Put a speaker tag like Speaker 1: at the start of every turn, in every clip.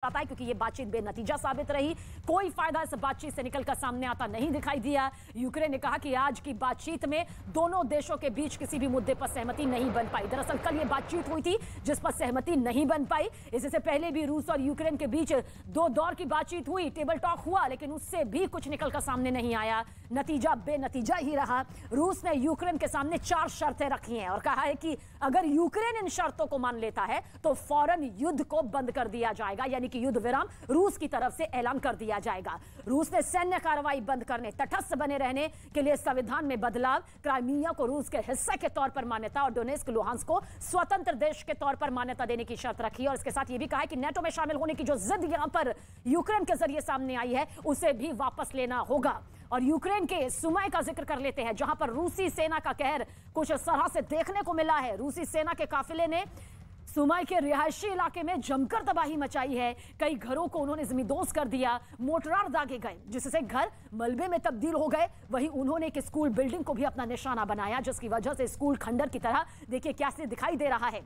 Speaker 1: आता है क्योंकि ये बातचीत बेनतीजा साबित रही। कोई फायदा इस बातचीत से निकलकर सामने आता नहीं दिखाई दिया। यूक्रेन ने कहा कि आज की बातचीत में दोनों देशों के बीच किसी भी मुद्दे पर सहमति नहीं बन पाई। दरअसल कल ये बातचीत हुई थी जिस पर सहमति नहीं बन पाई। इससे पहले भी रूस और यूक्रेन के बीच 2 दौर की बातचीत हुई, टेबल टॉक हुआ, लेकिन उससे भी कुछ निकलकर सामने नहीं आया। नतीजा बेनतीजा ही रहा। रूस ने यूक्रेन के सामने 4 शर्तें रखी हैं और कहा है कि अगर यूक्रेन इन शर्तों को मान लेता है तो फौरन युद्ध को बंद कर दिया जाएगा, यानी कि युद्ध विराम रूस की तरफ से ऐलान कर दिया जाएगा। रूस ने सैन्य कार्रवाई बंद करने, तटस्थ बने रहने के लिए संविधान में बदलाव, क्राइमिया को रूस के हिस्से के तौर पर मान्यता और डोनेस्क लुहांस्क को स्वतंत्र देश के तौर पर मान्यता देने की शर्त रखी है। और इसके साथ यह भी कहा है कि नेटो में शामिल होने की जो जिद यहां पर यूक्रेन के जरिए सामने आई है उसे भी वापस लेना होगा। और यूक्रेन के सुमाई का जिक्र कर लेते हैं, जहां पर रूसी सेना का कहर कुछ इस तरह से देखने को मिला है। रूसी सेना के काफिले ने सुमाई के रिहायशी इलाके में जमकर तबाही मचाई है। कई घरों को उन्होंने जमींदोज कर दिया, मोर्टार दागे गए जिससे घर मलबे में तब्दील हो गए। वहीं उन्होंने एक स्कूल बिल्डिंग को भी अपना निशाना बनाया, जिसकी वजह से स्कूल खंडर की तरह देखिए कैसे दिखाई दे रहा है।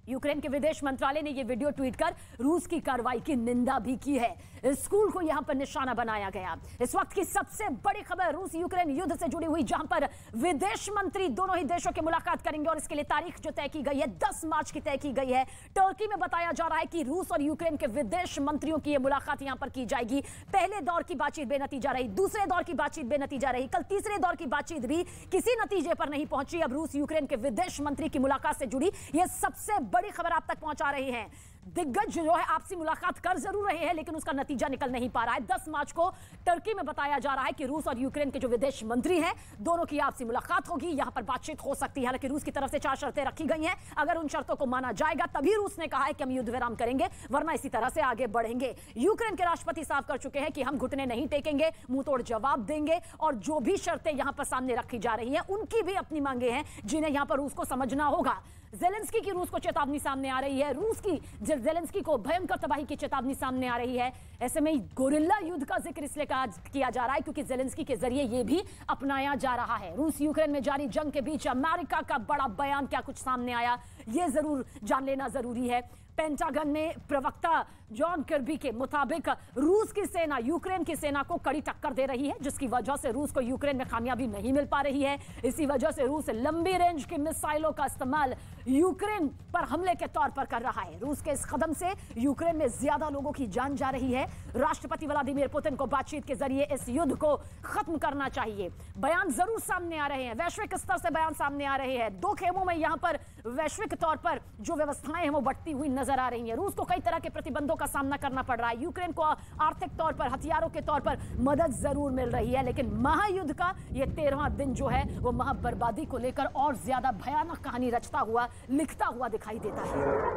Speaker 1: यूक्रेन के विदेश मंत्रालय ने यह वीडियो ट्वीट कर रूस की कार्रवाई की निंदा भी की है। स्कूल को यहां पर निशाना बनाया गया। इस वक्त की सबसे बड़ी खबर रूस यूक्रेन युद्ध से जुड़ी हुई, जहां पर विदेश मंत्री दोनों ही देशों की मुलाकात करेंगे और इसके लिए तारीख जो तय की गई है 10 मार्च की तय की गई है। टर्की में बताया जा रहा है कि रूस और यूक्रेन के विदेश मंत्रियों की यह मुलाकात यहां पर की जाएगी। पहले दौर की बातचीत बेनतीजा रही, दूसरे दौर की बातचीत बेनतीजा रही, कल तीसरे दौर की बातचीत भी किसी नतीजे पर नहीं पहुंची। अब रूस यूक्रेन के विदेश मंत्री की मुलाकात से जुड़ी यह सबसे बड़ी खबर आप तक पहुंचा रहे हैं। दिग्गज जो है आपसी मुलाकात कर जरूर रहे हैं, लेकिन उसका नतीजा निकल नहीं पा रहा है। 10 मार्च को टर्की में बताया जा रहा है कि रूस और यूक्रेन के जो विदेश मंत्री हैं दोनों की आपसी मुलाकात होगी, यहां पर बातचीत हो सकती है। हालांकि रूस की तरफ से 4 शर्तें रखी गई हैं। अगर उन शर्तों को माना जाएगा तभी रूस ने कहा है कि हम युद्ध विराम करेंगे, वरना इसी तरह से आगे बढ़ेंगे। यूक्रेन के राष्ट्रपति साफ कर चुके हैं कि हम घुटने नहीं टेकेंगे, मुंह तोड़ जवाब देंगे। और जो भी शर्तें यहां पर सामने रखी जा रही हैं उनकी भी अपनी मांगे हैं, जिन्हें यहां पर रूस को समझना होगा। ज़ेलेंस्की की रूस को चेतावनी सामने आ रही है, रूस की ज़ेलेंस्की को भयंकर तबाही की चेतावनी सामने आ रही है। ऐसे में गोरिल्ला युद्ध का जिक्र इसलिए किया जा रहा है क्योंकि ज़ेलेंस्की के जरिए यह भी अपनाया जा रहा है। रूस यूक्रेन में जारी जंग के बीच अमेरिका का बड़ा बयान क्या कुछ सामने आया, यह जरूर जान लेना जरूरी है। पेंटागन में प्रवक्ता जॉन किर्बी के मुताबिक रूस की सेना यूक्रेन की सेना को कड़ी टक्कर दे रही है, जिसकी वजह से रूस को यूक्रेन में कामयाबी नहीं मिल पा रही है। इसी वजह से रूस लंबी रेंज की मिसाइलों का इस्तेमाल यूक्रेन पर हमले के तौर पर कर रहा है। रूस के इस कदम से यूक्रेन में ज्यादा लोगों की जान जा रही है। राष्ट्रपति व्लादिमीर पुतिन को बातचीत के जरिए इस युद्ध को खत्म करना चाहिए। बयान जरूर सामने आ रहे हैं, वैश्विक स्तर से बयान सामने आ रहे हैं। 2 खेमों में यहां पर वैश्विक तौर पर जो व्यवस्थाएं हैं वो बढ़ती हुई नजर आ रही है। रूस को कई तरह के प्रतिबंधों का सामना करना पड़ रहा है। यूक्रेन को आर्थिक तौर पर, हथियारों के तौर पर मदद जरूर मिल रही है, लेकिन महायुद्ध का यह 13वां दिन जो है वो महाबर्बादी को लेकर और ज्यादा भयानक कहानी रचता हुआ, लिखता हुआ दिखाई देता है।